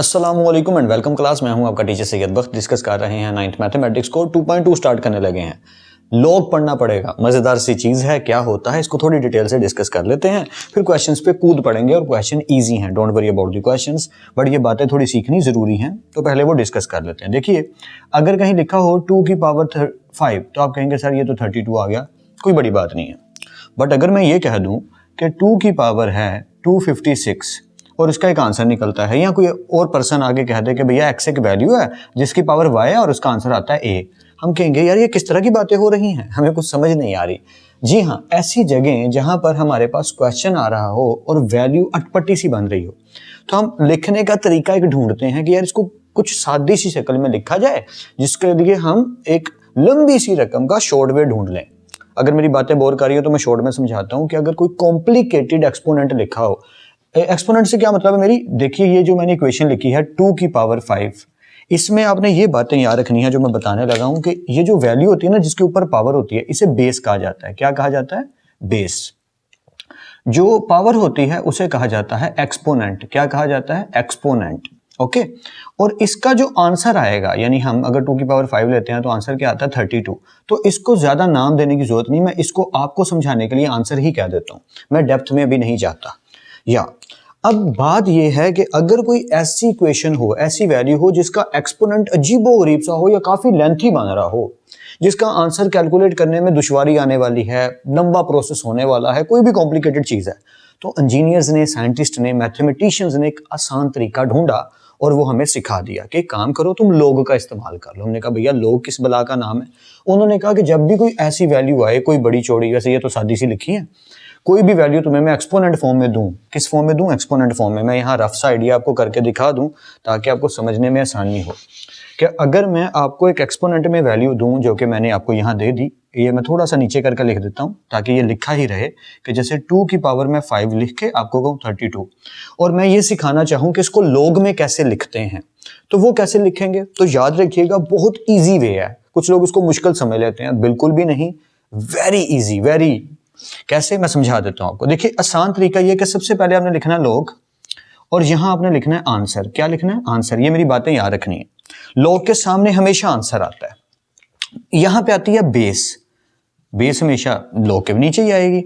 अस्सलामुअलैकुम and welcome class. मैं हूं आपका टीचर सैयद बख्त। डिस्कस कर रहे हैं 9th मैथमेटिक्स को 2.2 स्टार्ट करने लगे हैं। लॉग पढ़ना पड़ेगा, मजेदार सी चीज है। क्या होता है इसको थोड़ी डिटेल से डिस्कस कर लेते हैं, फिर क्वेश्चंस पे कूद पड़ेंगे और क्वेश्चन इजी हैं, don't worry about the questions, but ये बातें थोड़ी सीखनी जरूरी हैं, तो पहले वो डिस्कस कर लेते हैं। देखिए, अगर कहीं लिखा हो 2 की पावर 5 तो आप कहेंगे सर ये तो 32 आ गया, कोई बड़ी बात नहीं है। बट अगर मैं ये कह दूं कि 2 की पावर है 256 और इसका एक आंसर निकलता है, या कोई और पर्सन आगे कह दे कि भैया एक्स एक वैल्यू है जिसकी पावर वाई है और उसका आंसर आता है ए, हम कहेंगे यार ये किस तरह की बातें हो रही हैं, हमें कुछ समझ नहीं आ रही। जी हाँ, ऐसी जगह जहां पर हमारे पास क्वेश्चन आ रहा हो और वैल्यू अटपटी सी बन रही हो, तो हम लिखने का तरीका एक ढूंढते हैं कि यार इसको कुछ सादी सी शक्ल में लिखा जाए, जिसके लिए हम एक लंबी सी रकम का शॉर्ट वे ढूंढ लें। अगर मेरी बातें बोर कर रही हो तो मैं शॉर्ट में समझाता हूं कि अगर कोई कॉम्प्लिकेटेड एक्सपोनेंट लिखा हो, एक्सपोनेंट से क्या मतलब है मेरी, देखिए ये जो मैंने इक्वेशन लिखी है 2 की पावर 5, इसमें आपने ये बातें याद रखनी है जो मैं बताने लगा हूं कि ये जो वैल्यू होती है ना जिसके ऊपर पावर होती है, इसे बेस कहा जाता है। क्या कहा जाता है? बेस। जो पावर होती है उसे कहा जाता है एक्सपोनेंट। क्या कहा जाता है? एक्सपोनेंट। ओके, और इसका जो आंसर आएगा, यानी हम अगर 2 की पावर 5 लेते हैं तो आंसर क्या आता है? 32। तो इसको ज्यादा नाम देने की जरूरत नहीं, मैं इसको आपको समझाने के लिए आंसर ही कह देता हूं, मैं डेप्थ में अभी नहीं जाता। या अब बात यह है कि अगर कोई ऐसी इक्वेशन हो, ऐसी वैल्यू हो जिसका एक्सपोनेंट अजीबोगरीब सा हो या काफी लेंथी बन रहा हो, जिसका आंसर कैलकुलेट करने में दुश्वारी आने वाली है, लंबा प्रोसेस होने वाला है, कोई भी कॉम्प्लिकेटेड चीज है, तो इंजीनियर्स ने, साइंटिस्ट ने, मैथमेटिशियंस ने एक आसान तरीका ढूंढा और वो हमें सिखा दिया कि काम करो तुम लॉग का इस्तेमाल कर लो। हमने कहा भैया लॉग किस बला का नाम है? उन्होंने कहा कि जब भी कोई ऐसी वैल्यू आए, कोई बड़ी चौड़ी, वैसे ये तो सादी सी लिखी है, कोई भी वैल्यू तुम्हें मैं एक्सपोनेंट फॉर्म में दूं, किस फॉर्म में दूं? एक्सपोनेंट फॉर्म में। मैं यहाँ रफ सा आइडिया आपको करके दिखा दूं ताकि आपको समझने में आसानी हो कि अगर मैं आपको एक एक्सपोनेंट में वैल्यू दूं, जो कि मैंने आपको यहाँ दे दी, ये मैं थोड़ा सा नीचे करके लिख देता हूं ताकि ये लिखा ही रहे कि जैसे 2 की पावर में 5 लिख के आपको कहूँ 32, और मैं ये सिखाना चाहूँ कि इसको लॉग में कैसे लिखते हैं, तो वो कैसे लिखेंगे? तो याद रखिएगा बहुत ईजी वे है। कुछ लोग इसको मुश्किल समझ लेते हैं, बिल्कुल भी नहीं, वेरी ईजी, वेरी। कैसे? मैं समझा देता हूं आपको। देखिए, आसान तरीका यह कि सबसे पहले आपने लिखना है लॉग और यहां आपने लिखना है आंसर। क्या लिखना है? आंसर। ये मेरी बातें याद रखनी है। लॉग के सामने हमेशा आंसर आता है, यहां पे आती है बेस। बेस हमेशा लॉग के नीचे ही आएगी।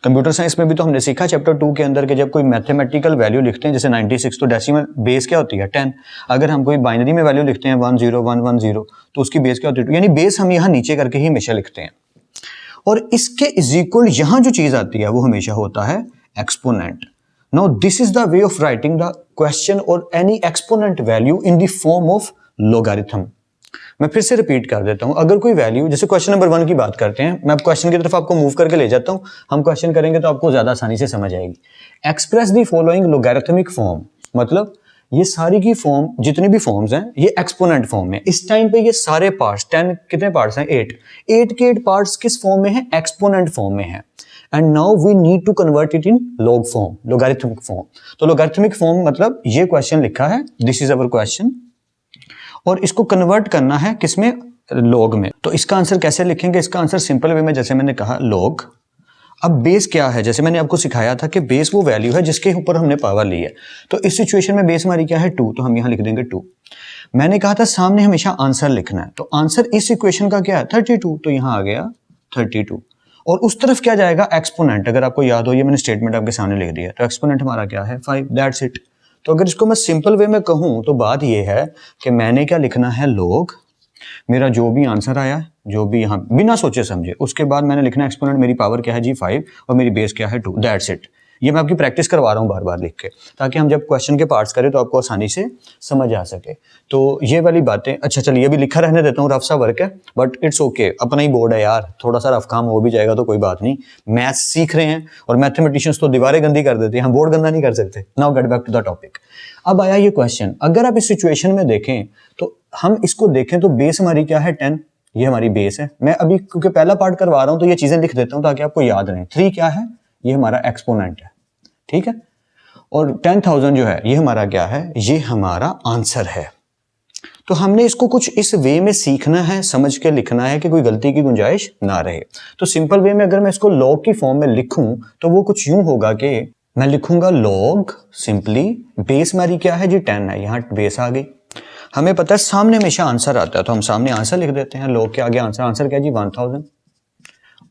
कंप्यूटर साइंस में भी तो हमने सीखा चैप्टर 2 के अंदर कि जब कोई मैथमेटिकल वैल्यू लिखते हैं जैसे 96, तो डेसिमल बेस क्या होती है? 10। अगर हम कोई बाइनरी में वैल्यू लिखते हैं 10110, तो उसकी बेस क्या होती है? 2। यानी बेस हम यहां नीचे करके ही हमेशा लिखते हैं, और इसके इज इक्वल यहां जो चीज आती है वो हमेशा होता है exponent. Now this is the way of writing the question और any exponent value in the form of logarithm. मैं फिर से रिपीट कर देता हूं, अगर कोई वैल्यू, जैसे क्वेश्चन नंबर 1 की बात करते हैं, मैं क्वेश्चन की तरफ आपको मूव करके ले जाता हूं, हम क्वेश्चन करेंगे तो आपको ज्यादा आसानी से समझ आएगी। Express the following logarithmic form, मतलब ये सारी की फॉर्म, जितनी भी फॉर्म्स हैं ये एक्सपोनेंट फॉर्म में। इस टाइम पे ये सारे पार्ट्स, 10 कितने पार्ट्स हैं? 8 के 8 पार्ट्स किस फॉर्म में है? एक्सपोनेंट फॉर्म में है। And now we need to convert it in log form, logarithmic form. तो लोगारिथमिक फॉर्म मतलब ये क्वेश्चन लिखा है, दिस इज अवर क्वेश्चन, और इसको कन्वर्ट करना है किसमें? लॉग में। तो इसका आंसर कैसे लिखेंगे? इसका आंसर सिंपल वे में, जैसे मैंने कहा लॉग। अब बेस क्या है? जैसे मैंने आपको सिखाया था कि बेस वो वैल्यू है जिसके ऊपर हमने पावर ली है। तो इस सिचुएशन में बेस हमारी क्या है? 2, तो हम यहां लिख देंगे 2। मैंने कहा था सामने हमेशा आंसर लिखना है, तो आंसर इस इक्वेशन का क्या है? 32, तो यहां आ गया 32। और उस तरफ क्या जाएगा? एक्सपोनेंट। अगर आपको याद हो, ये मैंने स्टेटमेंट आपके सामने लिख दिया, तो एक्सपोनेंट हमारा क्या है? 5, दैट्स इट। तो अगर इसको मैं सिंपल वे में कहूं तो बात यह है कि मैंने क्या लिखना है? लॉग, मेरा जो भी आंसर आया, जो भी यहां बिना सोचे समझे, उसके बाद मैंने लिखना एक्सपोनेंट, मेरी पावर क्या है जी? 5, और मेरी बेस क्या है? 2, दैट्स इट। ये मैं आपकी प्रैक्टिस करवा रहा हूं बार बार लिख के, ताकि हम जब क्वेश्चन के पार्ट्स करें तो आपको आसानी से समझ आ सके। तो ये वाली बातें, अच्छा चलिए अभी लिखा रहने देता हूँ, रफ सा वर्क है बट इट्स ओके, अपना ही बोर्ड है यार, थोड़ा सा रफ काम हो भी जाएगा तो कोई बात नहीं। मैथ्स सीख रहे हैं और मैथमेटिशियंस तो दीवारें गंदी कर देते हैं, हम बोर्ड गंदा नहीं कर सकते। Now get back to the topic. अब आया ये क्वेश्चन, अगर आप इस सिचुएशन में देखें तो हम इसको देखें तो बेस हमारी क्या है? 10, ये हमारी बेस है। मैं अभी क्योंकि पहला पार्ट करवा रहा हूं तो ये चीजें लिख देता हूं ताकि आपको याद रहे। 3 क्या है? ये हमारा एक्सपोनेंट है, ठीक है। और 10,000 जो है ये हमारा क्या है? ये हमारा आंसर है। तो हमने इसको कुछ इस वे में सीखना है, समझ के लिखना है कि कोई गलती की गुंजाइश ना रहे। तो सिंपल वे में अगर मैं इसको लॉग की फॉर्म में लिखूं तो वो कुछ यूं होगा कि मैं लिखूंगा log सिंपली, बेस हमारी क्या है जी 10 है, यहाँ बेस आ गई। हमें पता है सामने हमेशा आंसर आता है तो हम सामने आंसर लिख देते हैं, log के आगे आंसर, आंसर क्या है जी 1000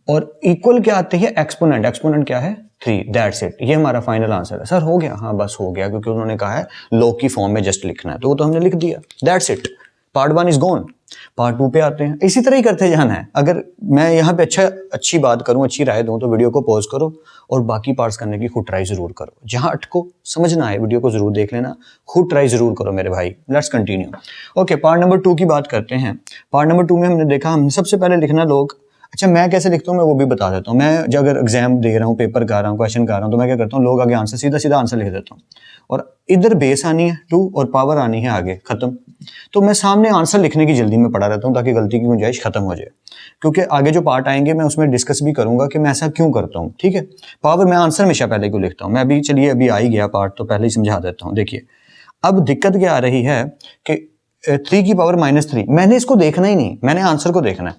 और इक्वल क्या आती है एक्सपोनेंट, एक्सपोनेंट क्या है 3, दैट्स इट, ये हमारा फाइनल आंसर है। सर हो गया? हाँ बस हो गया, क्योंकि उन्होंने कहा है log की फॉर्म में जस्ट लिखना है तो वो तो हमने लिख दिया, that's it. Part 1 is gone. Part 2 पे आते हैं, इसी तरह ही करते जाना है। अगर मैं यहाँ पे अच्छी बात करूँ, अच्छी राय दूँ तो वीडियो को पॉज करो और बाकी पार्ट्स करने की खुद ट्राई जरूर करो। जहाँ अटको समझना है वीडियो को जरूर देख लेना, खुद ट्राई जरूर करो मेरे भाई। Let's continue. Okay, part number 2 की बात करते हैं। पार्ट नंबर 2 में हमने देखा, हमने सबसे पहले लिखना log। अच्छा, मैं कैसे लिखता हूँ मैं वो भी बता देता हूँ। मैं जब अगर एग्जाम दे रहा हूँ, पेपर कर रहा हूँ, क्वेश्चन कर रहा हूँ, तो मैं क्या करता हूँ, log आगे आंसर, सीधा सीधा आंसर लिख देता हूँ और इधर बेस आनी है 2 और पावर आनी है आगे, खत्म। तो मैं सामने आंसर लिखने की जल्दी में पड़ा रहता हूँ ताकि गलती की गुंजाइश खत्म हो जाए, क्योंकि आगे जो पार्ट आएंगे मैं उसमें डिस्कस भी करूंगा कि मैं ऐसा क्यों करता हूँ। ठीक है, पावर मैं आंसर हमेशा पहले क्यों लिखता हूँ। मैं अभी चलिए अभी आ ही गया पार्ट तो पहले ही समझा देता हूँ। देखिए अब दिक्कत क्या आ रही है कि 3 की पावर -3, मैंने इसको देखना ही नहीं, मैंने आंसर को देखना है।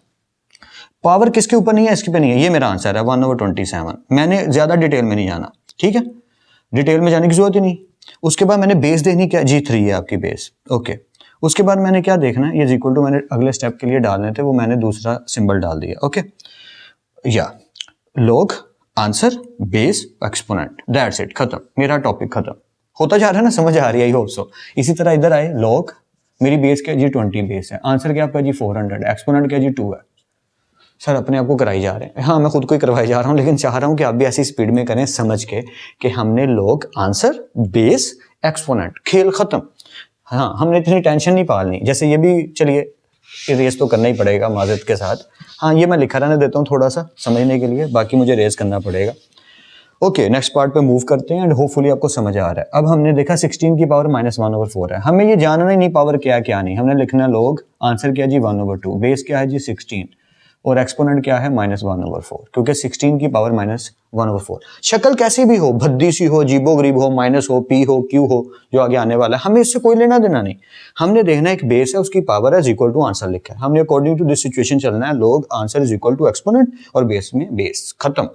पावर किसके ऊपर नहीं है, इसके पे नहीं है, ये मेरा आंसर है 1/27। मैंने ज्यादा डिटेल में नहीं जाना, ठीक है, डिटेल में जाने की जरूरत ही नहीं। उसके बाद मैंने बेस देखनी क्या, G3 है आपकी बेस। ओके, उसके बाद मैंने क्या देखना है, ये इक्वल टू मैंने अगले स्टेप के लिए डालने थे, वो मैंने दूसरा सिंबल डाल दिया। ओके, या log answer base exponent, that's it, खत्म, मेरा टॉपिक खत्म। होता जा रहा है ना, समझ आ रही है, आई होप सो। इसी तरह इधर आए, log मेरी बेस क्या जी 20 बेस है, आंसर क्या आपका जी 400, एक्सपोनेंट क्या जी 2 है। सर अपने आप को कराई जा रहे हैं, हाँ मैं खुद को ही करवाई जा रहा हूँ, लेकिन चाह रहा हूँ कि आप भी ऐसी स्पीड में करें समझ के कि हमने log आंसर बेस एक्सपोनेंट, खेल खत्म। हाँ, हमने इतनी टेंशन नहीं पालनी। जैसे ये भी चलिए रेस तो करना ही पड़ेगा माजरत के साथ। हाँ, ये मैं लिखा रहने देता हूँ थोड़ा सा समझने के लिए, बाकी मुझे रेस करना पड़ेगा। ओके, नेक्स्ट पार्ट पे मूव करते हैं एंड होपफुली आपको समझ आ रहा है। अब हमने देखा 16 की पावर -1/4 है, हमें ये जानना ही नहीं पावर क्या है क्या नहीं, हमने लिखना log आंसर क्या है जी 1/2, बेस क्या है जी 16 और एक्सपोनेंट क्या है -1/4, क्योंकि 16 की पावर -1/4। शक्ल कैसी भी हो, भद्दी सी हो, अजीबो गरीब हो, माइनस हो, पी हो, क्यू हो, जो आगे आने वाला है, हमें इससे कोई लेना देना नहीं। हमने देखना एक बेस है, उसकी पावर है इक्वल टू आंसर लिखा है, हमने अकॉर्डिंग टू दिस सिचुएशन चलना है, log answer is equal to exponent और बेस में बेस, खत्म।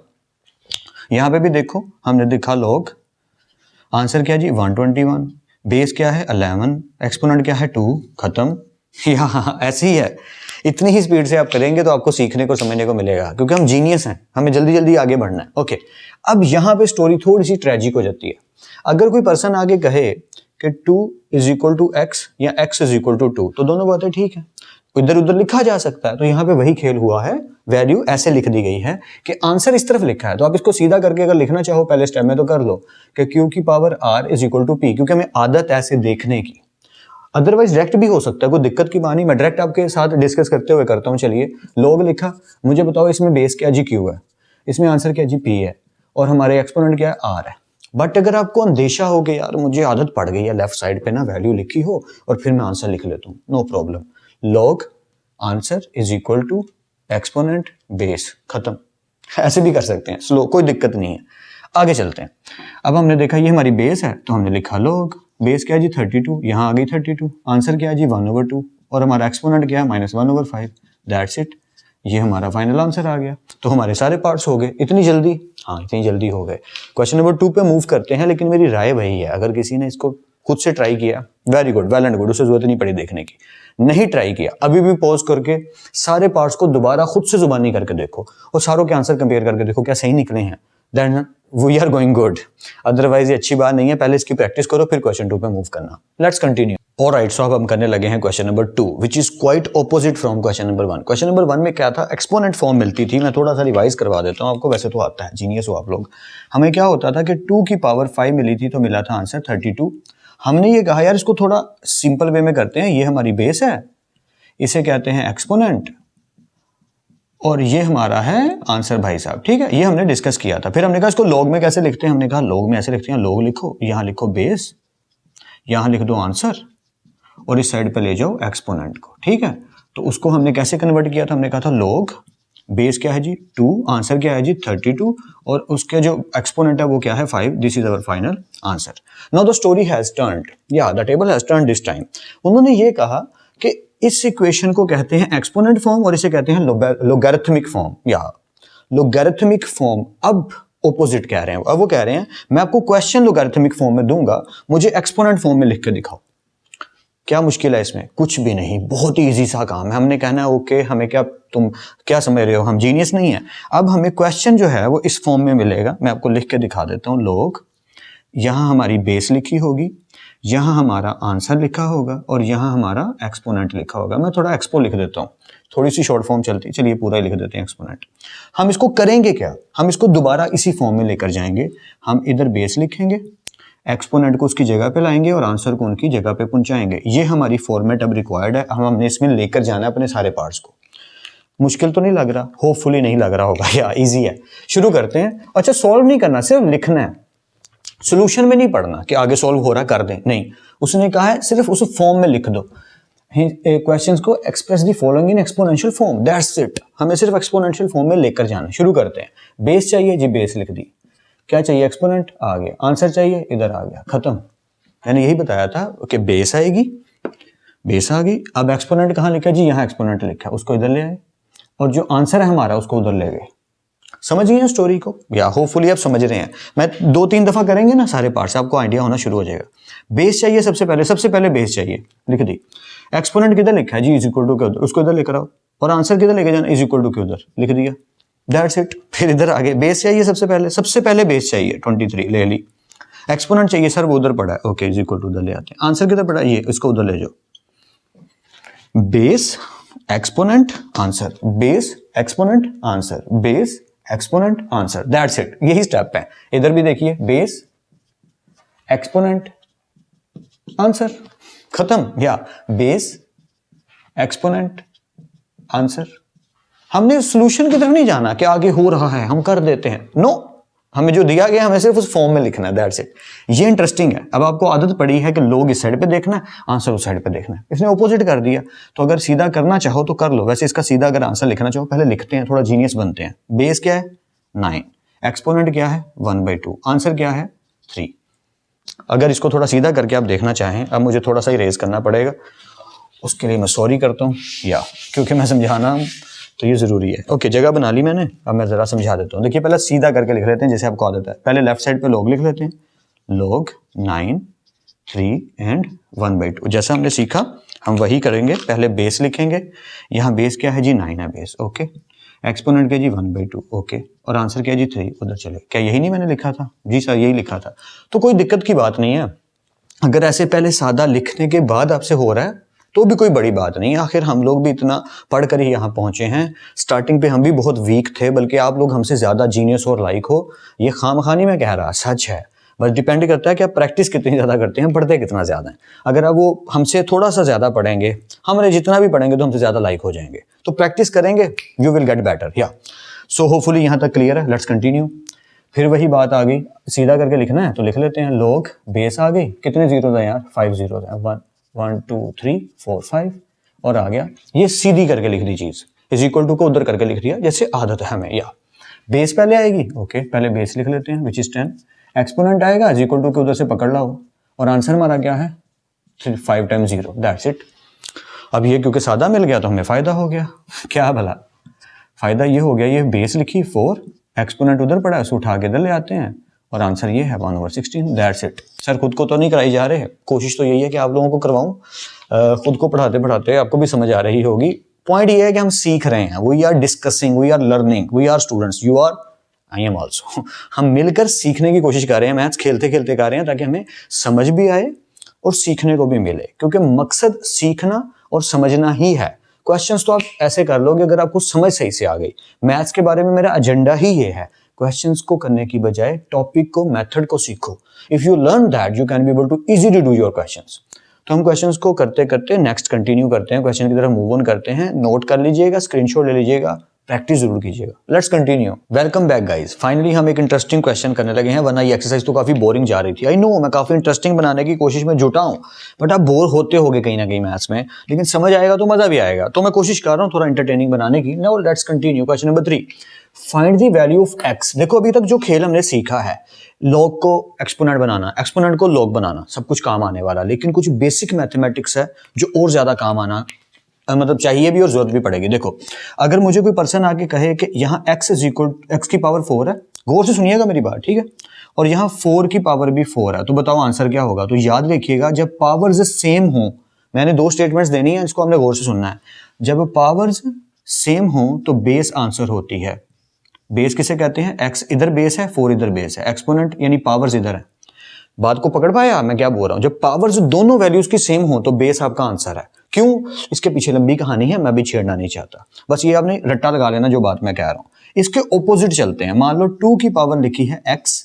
यहाँ पे भी देखो हमने देखा log आंसर क्या जी 121, बेस क्या है 11, एक्सपोनेंट क्या है 2, खत्म। यहाँ ऐसे ही है, इतनी ही स्पीड से आप करेंगे तो आपको सीखने को समझने को मिलेगा, क्योंकि हम जीनियस हैं, हमें जल्दी जल्दी आगे बढ़ना है। ओके, अब यहाँ पे स्टोरी थोड़ी सी ट्रेजिक हो जाती है। अगर कोई पर्सन आगे कहे कि 2 इज इक्वल टू एक्स या x इज इक्वल टू 2, तो दोनों बातें ठीक है, इधर उधर लिखा जा सकता है। तो यहाँ पे वही खेल हुआ है, वैल्यू ऐसे लिख दी गई है कि आंसर इस तरफ लिखा है, तो आप इसको सीधा करके अगर लिखना चाहो पहले स्टेप में तो कर लो कि q की power r is equal to p, क्योंकि हमें आदत ऐसे देखने की। अदरवाइज डायरेक्ट भी हो सकता है, कोई दिक्कत की बात नहीं, मैं डायरेक्ट आपके साथ डिस्कस करते हुए करता हूँ। चलिए log लिखा, मुझे बताओ इसमें बेस क्या जी q है, इसमें आंसर क्या जी p है और हमारे एक्सपोनेंट क्या है r है। बट अगर आपको अंदेशा हो गया यार मुझे आदत पड़ गई है लेफ्ट साइड पे ना वैल्यू लिखी हो और फिर मैं आंसर लिख लेता हूँ, no problem, log answer is equal to exponent base, खत्म। ऐसे भी कर सकते हैं, स्लो, कोई दिक्कत नहीं है। आगे चलते हैं। अब हमने देखा ये हमारी बेस है तो हमने लिखा log बेस क्या है जी 32, यहाँ आ गई 32, आंसर क्या है जी 1/2 और हमारा एक्सपोनेंट क्या है -1/5, दैट्स इट, ये हमारा फाइनल आंसर आ गया। तो हमारे सारे पार्ट्स हो गए। इतनी जल्दी? हाँ इतनी जल्दी हो गए। क्वेश्चन नंबर 2 पे मूव करते हैं, लेकिन मेरी राय वही है, अगर किसी ने इसको खुद से ट्राई किया very good, well and good, उसे जरूरत नहीं पड़ी देखने की। नहीं ट्राई किया अभी भी पॉज करके सारे पार्ट्स को दोबारा खुद से जुबानी करके देखो और सारों के आंसर कंपेयर करके देखो क्या सही निकले हैं, then we are going good. Otherwise ये अच्छी बात नहीं है, पहले इसकी प्रैक्टिस करो फिर क्वेश्चन 2 पे मूव करना। Let's continue. ऑलराइट, सो अब हम करने लगे हैं question number 2 which is quite opposite from question number 1। Question number 1 में क्या था, एक्सपोनेंट फॉर्म मिलती थी। मैं थोड़ा सा रिवाइज करवा देता हूं आपको, वैसे तो आता है, जीनियस हो आप लोग। हमें क्या होता था कि 2 की पावर 5 मिली थी तो मिला था आंसर 32। हमने ये कहा यार इसको थोड़ा सिंपल वे में करते हैं, ये हमारी बेस है, इसे कहते हैं एक्सपोनेंट और ये हमारा है आंसर भाई साहब, ठीक है। ये हमने डिस्कस किया था। फिर हमने कहा इसको लॉग में कैसे लिखते हैं, हमने कहा लॉग में ऐसे लिखते हैं, लॉग लिखो, यहां लिखो बेस, यहां लिख दो आंसर और इस साइड पे ले जाओ एक्सपोनेंट को, ठीक है। तो उसको हमने कैसे कन्वर्ट किया था, हमने कहा था लॉग बेस क्या है जी 2, आंसर क्या है जी 32 और उसके जो एक्सपोनेंट है वो क्या है 5, this is our final answer. Now the story has turned, या the table has turned this time. उन्होंने ये कहा कि इस इक्वेशन को कहते हैं एक्सपोनेंट फॉर्म और इसे कहते हैं लोगैरिथमिक फॉर्म या लोगैरिथमिक फॉर्म। अब ऑपोजिट कह रहे हैं। अब वो कह रहे हैं मैं आपको क्वेश्चन लॉगरिथमिक फॉर्म में दूंगा, मुझे एक्सपोनेंट फॉर्म में लिख के दिखाओ। क्या मुश्किल है इसमें? कुछ भी नहीं, बहुत ही इजी सा काम है। हमने कहना है ओके, हमें क्या, तुम क्या समझ रहे हो, हम जीनियस नहीं है। अब हमें क्वेश्चन जो है वो इस फॉर्म में मिलेगा, मैं आपको लिख के दिखा देता हूँ। लोग, यहाँ हमारी बेस लिखी होगी, यहाँ हमारा आंसर लिखा होगा और यहाँ हमारा एक्सपोनेंट लिखा होगा। मैं थोड़ा एक्सपो लिख देता हूँ, थोड़ी सी शॉर्ट फॉर्म चलती है, चलिए पूरा ही लिख देते हैं एक्सपोनेंट। हम इसको करेंगे क्या, हम इसको दोबारा इसी फॉर्म में लेकर जाएंगे। हम इधर बेस लिखेंगे, एक्सपोनेंट को उसकी जगह पे लाएंगे और आंसर को उनकी जगह पे पहुंचाएंगे। ये हमारी फॉर्मेट अब रिक्वायर्ड है। हमने इसमें लेकर जाना है अपने सारे पार्ट्स को। मुश्किल तो नहीं लग रहा, होपफुली नहीं लग रहा होगा, या इजी है। शुरू करते हैं। अच्छा, सॉल्व नहीं करना, सिर्फ लिखना है, सोल्यूशन में नहीं पढ़ना कि आगे सॉल्व हो रहा कर दें, नहीं। उसने कहा है सिर्फ उस फॉर्म में लिख दो। क्वेश्चंस को express the following in exponential form, that's it. हमें सिर्फ एक्सपोनेंशियल फॉर्म में लेकर जाना। शुरू करते हैं। बेस चाहिए जी, बेस लिख दी। क्या चाहिए? एक्सपोनेंट, आ गया। आंसर चाहिए, इधर आ गया, खत्म। मैंने यही बताया था कि बेस आएगी, बेस आ गई। अब एक्सपोनेंट कहाँ लिखा जी? यहाँ एक्सपोनेंट लिखा, उसको इधर ले आए और जो आंसर है हमारा उसको उधर ले गए। समझ गए स्टोरी को, या होपफुली आप समझ रहे हैं। मैं 2-3 दफा करेंगे ना सारे पार्ट्स, आपको आइडिया होना शुरू हो जाएगा। बेस चाहिए सबसे पहले बेस चाहिए, लिख दी। एक्सपोनेंट किधर लिखा है जी? इज इक्वल टू के उधर, उसको इधर लेकर आओ और आंसर किधर लेके जाना? इज इक्वल टू के उधर, लिख दिया, दैट्स इट। फिर इधर आगे बेस चाहिए सबसे पहले बेस चाहिए 23 ले ली। एक्सपोनेंट चाहिए सर, वो उधर पड़ा है, ओके इज इक्वल टू उधर ले आते हैं। आंसर किधर पड़ा है? ये, इसको उधर ले जाओ। Base exponent answer, base exponent answer, base exponent answer, that's it. यही स्टेप है। इधर भी देखिए, बेस एक्सपोनेंट आंसर, खत्म। या बेस एक्सपोनेंट आंसर। हमने सॉल्यूशन की तरफ नहीं जाना कि आगे हो रहा है हम कर देते हैं, नो। हमें जो दिया गया हमें सिर्फ उस फॉर्म में लिखना है, दैट्स इट। ये इंटरेस्टिंग है। अब आपको आदत पड़ी है कि लोग इस साइड पे देखना है, आंसर उस साइड पे देखना है। इसने ऑपोजिट कर दिया। तो अगर सीधा करना चाहो तो कर लो। वैसे इसका सीधा अगर आंसर लिखना चाहो, पहले लिखते हैं, थोड़ा जीनियस बनते हैं। बेस क्या है? 9। एक्सपोनेंट क्या है? 1/2। आंसर क्या है? 3। अगर इसको थोड़ा सीधा करके आप देखना चाहें, अब मुझे थोड़ा सा इरेज करना पड़ेगा, उसके लिए मैं सॉरी करता हूँ, या क्योंकि मैं समझाना हूँ तो ये जरूरी है। ओके, जगह बना ली मैंने, अब मैं जरा समझा देता हूँ। देखिए, पहले सीधा करके लिख लेते हैं जैसे आपको आदत है। पहले लेफ्ट साइड पे लोग लिख लेते हैं, लोग 9, 3 एंड 1/2। जैसा हमने सीखा हम वही करेंगे। पहले बेस लिखेंगे, यहाँ बेस क्या है जी? 9 है बेस, ओके। एक्सपोनेंट क्या जी? 1/2, ओके। और आंसर क्या जी? 3। उधर चले। क्या यही नहीं मैंने लिखा था? जी सर, यही लिखा था। तो कोई दिक्कत की बात नहीं है। अगर ऐसे पहले सादा लिखने के बाद आपसे हो रहा है तो भी कोई बड़ी बात नहीं। आखिर हम लोग भी इतना पढ़कर ही यहाँ पहुंचे हैं। स्टार्टिंग पे हम भी बहुत वीक थे, बल्कि आप लोग हमसे ज्यादा जीनियस और लाइक हो। ये खामखानी में कह रहा, सच है। बस डिपेंड करता है कि आप प्रैक्टिस कितनी ज्यादा करते हैं, पढ़ते कितना ज्यादा है। अगर आप वो हमसे थोड़ा सा ज्यादा पढ़ेंगे, हमने जितना भी पढ़ेंगे तो हमसे ज्यादा लाइक हो जाएंगे। तो प्रैक्टिस करेंगे, यू विल गेट बेटर। या सो होपफुली यहाँ तक क्लियर है। Let's continue. फिर वही बात आ गई, सीधा करके लिखना है तो लिख लेते हैं। लोग बेस आ गई, कितने जीरो है यार? 5 जीरो है। 1 2 3 4 5 और आ गया। ये सीधी करके लिख दी चीज, इज इक्वल टू को उधर करके लिख दिया जैसे आदत है हमें। या बेस पहले आएगी, ओके, पहले बेस लिख लेते हैं विच इज 10। एक्सपोनेंट आएगा, इज इक्वल टू के उधर से पकड़ लाओ और आंसर हमारा क्या है? 5 टाइम्स 0, दैट्स इट। अब ये क्योंकि सादा मिल गया तो हमें फायदा हो गया। क्या भला फायदा? ये हो गया, ये बेस लिखी 4, एक्सपोनेंट उधर पड़ा है, उसको उठा के इधर ले आते हैं और आंसर ये है 1/16, दैट्स इट। सर खुद को तो नहीं कराई जा रहे, कोशिश तो यही है कि आप लोगों को करवाऊं। खुद को पढ़ाते पढ़ाते आपको भी समझ आ रही होगी। पॉइंट ये है कि हम सीख रहे हैं, we are discussing, we are learning, we are students, you are, I am also. हम मिलकर सीखने की कोशिश कर रहे हैं। मैथ्स खेलते खेलते कर रहे हैं ताकि हमें समझ भी आए और सीखने को भी मिले, क्योंकि मकसद सीखना और समझना ही है। क्वेश्चंस तो आप ऐसे कर लोगे अगर आपको समझ सही से आ गई। मैथ्स के बारे में मेरा एजेंडा ही ये है, क्वेश्चंस को करने की बजाय टॉपिक को, मेथड को सीखो। If you learn that you can be able to easily do your questions. तो हम क्वेश्चंस को करते करते नेक्स्ट कंटिन्यू करते हैं, क्वेश्चन की तरफ मूव ऑन करते हैं। नोट कर लीजिएगा, स्क्रीनशॉट ले लीजिएगा, प्रैक्टिस जरूर कीजिएगा। Let's continue. Welcome back guys. Finally हम एक इंटरेस्टिंग क्वेश्चन करने लगे हैं, वरना ये एक्सरसाइज तो काफी बोरिंग जा रही थी। आई नो, मैं काफी इंटरेस्टिंग बनाने की कोशिश में जुटा हूं, बट आप बोर होते होगे कहीं ना कहीं मैथ्स में, लेकिन समझ आएगा तो मजा भी आएगा। तो मैं कोशिश कर रहा हूं थोड़ा इंटरटेनिंग बनाने की। Now let's continue. Question number 3, find the value of x. देखो अभी तक जो खेल हमने सीखा है, लॉग को एक्सपोनेंट बनाना, एक्सपोनेंट को लॉग बनाना, सब कुछ काम आने वाला, लेकिन कुछ बेसिक मैथमेटिक्स है जो और ज्यादा काम आना मतलब चाहिए भी और जरूरत भी पड़ेगी। देखो, अगर मुझे कोई पर्सन आके कहे कि यहाँ x इज इक्वल, x की पावर 4 है, गौर से सुनिएगा मेरी बात, ठीक है। और यहाँ 4 की पावर भी 4 है, तो बताओ आंसर क्या होगा। तो याद रखिएगा जब पावर्स सेम हो, मैंने 2 स्टेटमेंट्स देनी है, इसको हमने गौर से सुनना है। जब पावर्स सेम हो तो बेस आंसर होती है। बेस किसे कहते हैं? x इधर बेस है, 4 इधर बेस है, एक्सपोनेंट यानी पावर्स इधर है। बात को पकड़ पाया मैं क्या बोल रहा हूं? जब पावर्स दोनों वैल्यूज की सेम हो तो बेस आपका आंसर है। क्यों? इसके पीछे लंबी कहानी है, मैं भी छेड़ना नहीं चाहता, बस ये आपने रट्टा लगा लेना जो बात मैं कह रहा हूं। इसके ऑपोजिट चलते हैं। मान लो 2 की पावर लिखी है x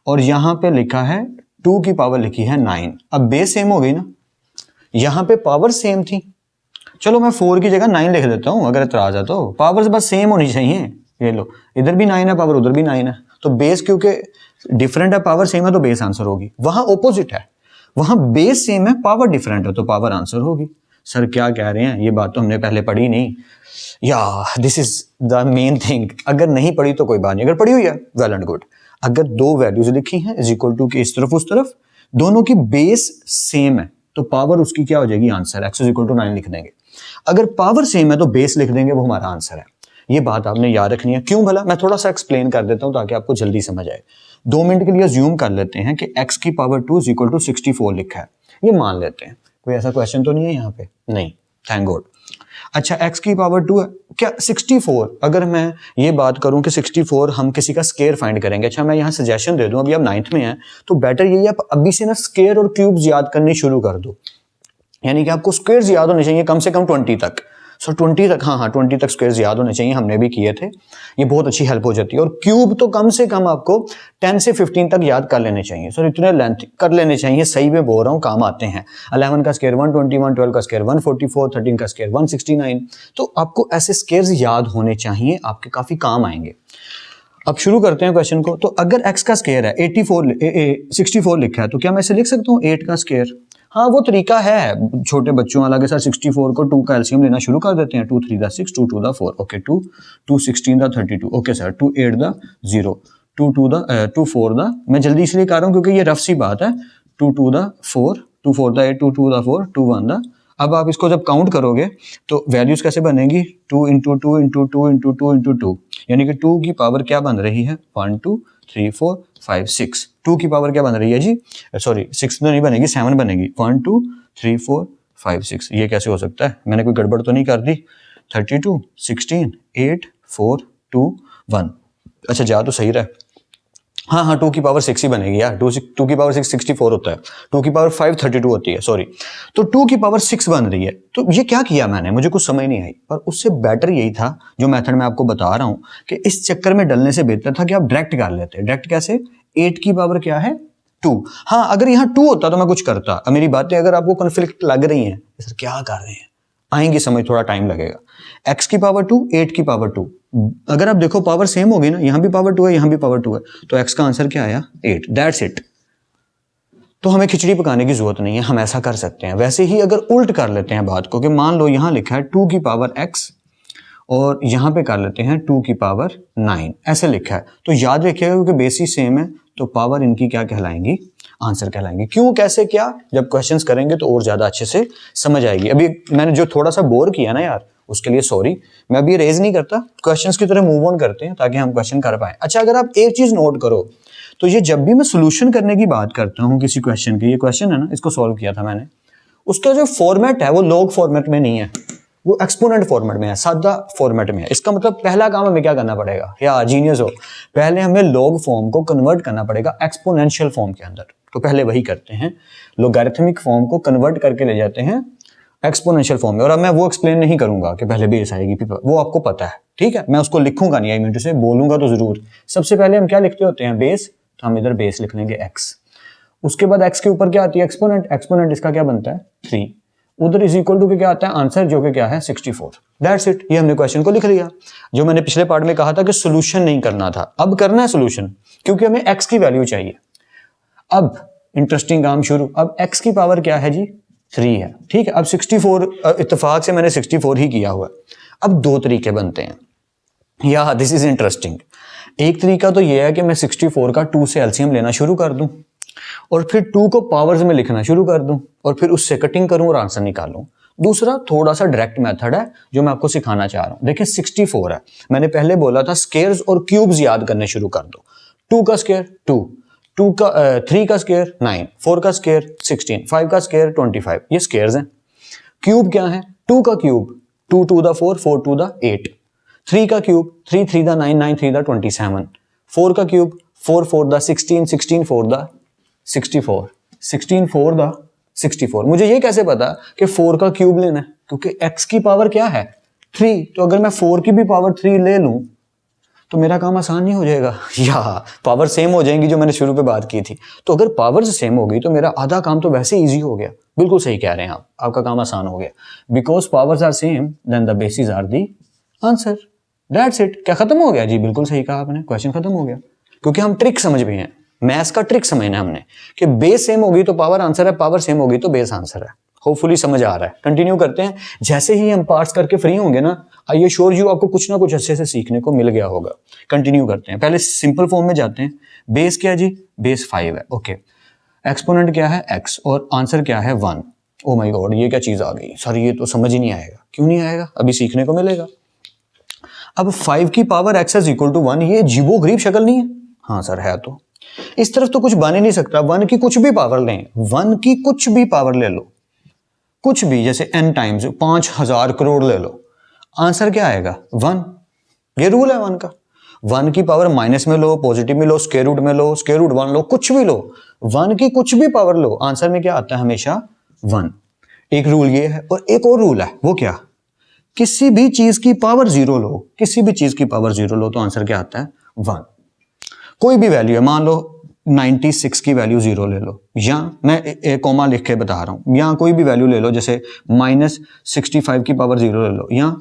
और यहां पे लिखा है 2 की पावर लिखी है 9। अब बेस सेम हो गई ना, यहां पे पावर सेम थी, चलो मैं 4 की जगह 9 लिख देता हूं अगर इतराज है तो। पावर्स बस सेम होनी चाहिए। ये लो, इधर भी 9 है पावर, उधर भी 9 है, तो बेस क्योंकि डिफरेंट है पावर सेम है तो बेस आंसर होगी। वहां ऑपोजिट है, वहां बेस सेम है पावर डिफरेंट है तो पावर आंसर होगी। सर क्या कह रहे हैं? ये बात तो हमने पहले पढ़ी नहीं या this is the main thing. अगर नहीं पढ़ी तो कोई बात नहीं, अगर पढ़ी हुई है वेल एंड गुड। अगर 2 वैल्यूज लिखी हैं इज इक्वल टू की इस तरफ उस तरफ, दोनों की बेस सेम है तो पावर उसकी क्या हो जाएगी? Answer. x is equal to 9 लिख देंगे। अगर पावर सेम है तो बेस लिख देंगे, वो हमारा आंसर है। ये बात आपने याद रखनी है। क्यों भला? मैं थोड़ा सा एक्सप्लेन कर देता हूं ताकि आपको जल्दी समझ आए। 2 मिनट के लिए अज्यूम कर लेते हैं कि x की पावर 2 इज इक्वल टू 64 लिखा है, ये मान लेते हैं। कोई ऐसा क्वेश्चन तो नहीं है यहाँ पे? नहीं, थैंक गॉड। अच्छा, x की पावर 2 है क्या? 64। अगर मैं ये बात करूं कि 64 हम किसी का स्केयर फाइंड करेंगे। अच्छा, मैं यहाँ सजेशन दे दूं, अभी आप 9th में हैं तो बेटर यही आप अभी से ना स्केयर और क्यूब्स याद करनी शुरू कर दो। यानी कि आपको स्क्वायर्स याद होने चाहिए कम से कम 20 तक। सो 20 तक, हाँ 20 तक स्क्वायर्स याद होने चाहिए, हमने भी किए थे, ये बहुत अच्छी हेल्प हो जाती है। और क्यूब तो कम से कम आपको 10 से 15 तक याद कर लेने चाहिए। सर इतने लेंथ कर लेने चाहिए, सही में बोल रहा हूँ, काम आते हैं। 11 का स्क्वायर 121, 12 का स्क्वायर 144, 13 का स्क्वायर 169। तो आपको ऐसे स्क्वायर्स याद होने चाहिए, आपके काफी काम आएंगे। अब शुरू करते हैं क्वेश्चन को। तो अगर x का स्क्वायर है 64 लिखा है तो क्या मैं इसे लिख सकता हूँ 8 का स्क्वायर? हाँ, वो तरीका है छोटे बच्चों वाला के साथ। 64 को 2 का एलसीएम लेना शुरू कर देते हैं। 2 3 दा 6, 2 2 दा 4, ओके 2 2 16 दा 32, ओके सर 2 8 दा 0, 2 2 दा 2 4 दा, मैं जल्दी इसलिए कर रहा हूँ क्योंकि ये रफ सी बात है। 2 2 दा 4, 2 4 दा 8, 2 2 दा 4, 2 1 दा। अब आप इसको जब काउंट करोगे तो वैल्यूज कैसे बनेगी? 2 इंटू 2 इंटू 2 इंटू 2 इंटू 2, यानी कि 2 की पावर क्या बन रही है? 1 2 3 4 5 6। 2 की पावर क्या बन रही है जी? सॉरी 6 तो नहीं बनेगी, 7 बनेगी। 1 2 3 4 5 6। ये कैसे हो सकता है? मैंने कोई गड़बड़ तो नहीं कर दी? 32 16 8 4 2 1। अच्छा जा तो सही रहा है। हाँ 2 की पावर 6 ही बनेगी यार। 2 की पावर 6 64 होता है, 2 की पावर 5 32 होती है, सॉरी। तो 2 की पावर 6 बन रही है। तो ये क्या किया मैंने, मुझे कुछ समझ नहीं आई। पर उससे बेटर यही था जो मेथड मैं आपको बता रहा हूँ कि इस चक्कर में डलने से बेहतर था कि आप डायरेक्ट कर लेते। डायरेक्ट कैसे? 8 की पावर क्या है? 2। हाँ, अगर यहाँ 2 होता तो मैं कुछ करता। अब मेरी बातें अगर आपको कन्फ्लिक्ट लग रही हैं, सर क्या कर रहे हैं, आएंगी समझ, थोड़ा टाइम लगेगा। x की पावर 2, 8 की पावर 2। अगर आप देखो पावर सेम हो गई ना, यहां भी पावर 2 है, यहां भी पावर 2 है, तो x का आंसर क्या आया? 8। That's it. तो हमें खिचड़ी पकाने की जरूरत नहीं है, हम ऐसा कर सकते हैं। वैसे ही अगर उल्ट कर लेते हैं बात को कि मान लो यहां लिखा है 2 की पावर x और यहां पे कर लेते हैं 2 की पावर 9, ऐसे लिखा है। तो याद रखिएगा क्योंकि बेसिस सेम है तो पावर इनकी क्या कहलाएंगी? आंसर कहलाएंगे। क्यों, कैसे, क्या, जब क्वेश्चंस करेंगे तो और ज्यादा अच्छे से समझ आएगी। अभी मैंने जो थोड़ा सा बोर किया ना यार, उसके लिए सॉरी। मैं अभी रेज नहीं करता, क्वेश्चंस की तरह मूव ऑन करते हैं ताकि हम क्वेश्चन कर पाए। अच्छा, अगर आप एक चीज नोट करो तो ये जब भी मैं सोल्यूशन करने की बात करता हूँ किसी क्वेश्चन की, ये क्वेश्चन है ना, इसको सॉल्व किया था मैंने, उसका जो फॉर्मेट है वो लॉग फॉर्मेट में नहीं है, वो एक्सपोनेंट फॉर्मेट में है, सादा फॉर्मेट में है। इसका मतलब पहला काम हमें क्या करना पड़ेगा? या जीनियस हो, पहले हमें लॉग फॉर्म को कन्वर्ट करना पड़ेगा एक्सपोनेंशियल फॉर्म के अंदर। तो पहले वही करते हैं, लॉगरिथमिक फॉर्म को कन्वर्ट करके ले जाते हैं एक्सपोनेंशियल फॉर्म में। और अब मैं वो एक्सप्लेन नहीं करूंगा कि पहले बेस आएगी, वो आपको पता है, ठीक है। मैं उसको लिखूंगा नहीं, आई मीन टू से बोलूंगा तो जरूर। सबसे पहले हम क्या लिखते होते हैं? बेस। तो हम इधर बेस लिख लेंगे x। उसके बाद x के ऊपर क्या आती है? एक्सपोनेंट। एक्सपोनेंट इसका क्या बनता है? 3। उधर इज इक्वल टू के क्या आता है? आंसर, जो कि क्या है? 64। That's it. ये हमने क्वेश्चन को लिख लिया। जो मैंने पिछले पार्ट में कहा था कि सोल्यूशन नहीं करना था, अब करना है सोल्यूशन, क्योंकि हमें x की वैल्यू चाहिए। अब इंटरेस्टिंग काम शुरू। अब x की पावर क्या है जी? 3 है, ठीक है। अब 64, इत्तेफाक से मैंने 64 ही किया हुआ। अब 2 तरीके बनते हैं। या दिस इज इंटरेस्टिंग। एक तरीका तो यह है कि मैं 64 का 2 से एलसीएम लेना शुरू कर दूं और फिर 2 को पावर्स में लिखना शुरू कर दूं और फिर उससे कटिंग करूं और आंसर निकालूं। दूसरा थोड़ा सा डायरेक्ट मेथड है जो मैं आपको सिखाना चाह रहा हूं। देखिए 64 है, मैंने पहले बोला था स्क्वायर्स और क्यूब्स याद करने शुरू कर दो। 2 का स्क्वायर 2, 3 का स्क्वायर 9, 4 का स्क्वायर 16, 5 का स्क्वायर 25, ये स्क्वायर्स हैं। क्यूब क्या है? 2 का क्यूब 2 2 दा 4, 4 2 दा 8, 3 का क्यूब 3 3 दा 9, 9 3 दा 27, 4 का क्यूब 4 4 दा 16, 16 4 दा 64, 16 4 दा 64। मुझे ये कैसे पता कि 4 का क्यूब लेना है? क्योंकि x की पावर क्या है? 3, तो अगर मैं 4 की भी पावर 3 ले लूं तो मेरा काम आसान नहीं हो जाएगा, या पावर सेम हो जाएंगी जो मैंने शुरू पे बात की थी। तो अगर पावर सेम हो गई तो मेरा आधा काम तो वैसे इजी हो गया। बिल्कुल सही कह रहे हैं आप, आपका काम आसान हो गया। Because powers are same then the basis are the answer, that's it. क्या खत्म हो गया? जी बिल्कुल सही कहा आपने, क्वेश्चन खत्म हो गया। क्योंकि हम ट्रिक समझ भी हैं, मैथ्स का ट्रिक समझना हमने कि बेस सेम होगी तो पावर आंसर है, पावर सेम होगी तो बेस आंसर है। होपफुली समझ आ रहा है। कंटिन्यू करते हैं। जैसे ही हम पार्ट्स करके फ्री होंगे ना, आई एश्योर यू आपको कुछ ना कुछ अच्छे से सीखने को मिल गया होगा। कंटिन्यू करते हैं। पहले सिंपल फॉर्म में जाते हैं। बेस क्या है जी? बेस 5 है। ओके, एक्सपोनेंट क्या है? x, और आंसर क्या है? 1। ओ माय गॉड, ये क्या चीज आ गई सर, ये तो समझ ही नहीं आएगा। क्यों नहीं आएगा? अभी सीखने को मिलेगा। अब 5 की power x is equal to 1, ये अजीबो गरीब शक्ल नहीं है? हाँ सर है। तो इस तरफ तो कुछ बन ही नहीं सकता। 1 की कुछ भी पावर लें, 1 की कुछ भी पावर ले लो, कुछ भी, जैसे n टाइम्स 5000 करोड़ ले लो, आंसर क्या आएगा? 1। ये रूल है 1 का। 1 की पावर माइनस में लो, पॉजिटिव में लो, स्क्वायर रूट में लो, स्क्वायर रूट 1 लो, कुछ भी लो, 1 की कुछ भी पावर लो, आंसर में क्या आता है? हमेशा 1। एक रूल ये है। और एक और रूल है, वो क्या? किसी भी चीज की पावर 0 लो, किसी भी चीज की पावर 0 लो तो आंसर क्या आता है? 1। कोई भी वैल्यू है, मान लो 96 की वैल्यू 0 ले लो, या मैं एक कॉमा लिख के बता रहा हूं, या कोई भी वैल्यू ले लो, जैसे -65 की पावर 0 ले लो, या